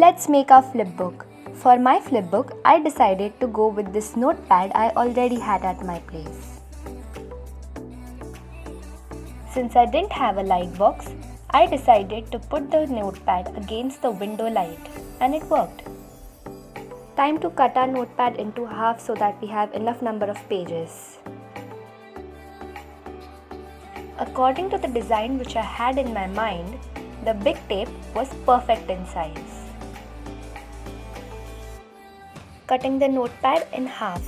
Let's make our flipbook. For my flipbook, I decided to go with this notepad I already had at my place. Since I didn't have a light box, I decided to put the notepad against the window light, and it worked. Time to cut our notepad into half so that we have enough number of pages. According to the design which I had in my mind, the big tape was perfect in size. Cutting the notepad in half.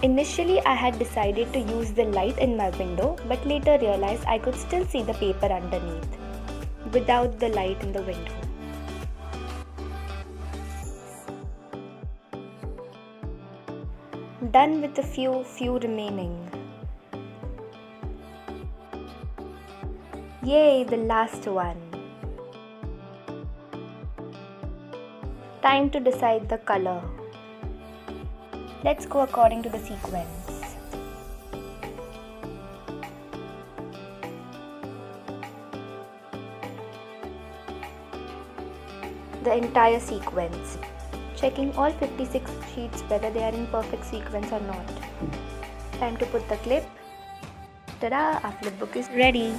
Initially, I had decided to use the light in my window, but later realized I could still see the paper underneath without the light in the window. Done with the few remaining. Yay, the last one. Time to decide the color. Let's go according to the sequence. The entire sequence. Checking all 56 sheets whether they are in perfect sequence or not. Time to put the clip. Ta-da! Our flipbook is ready.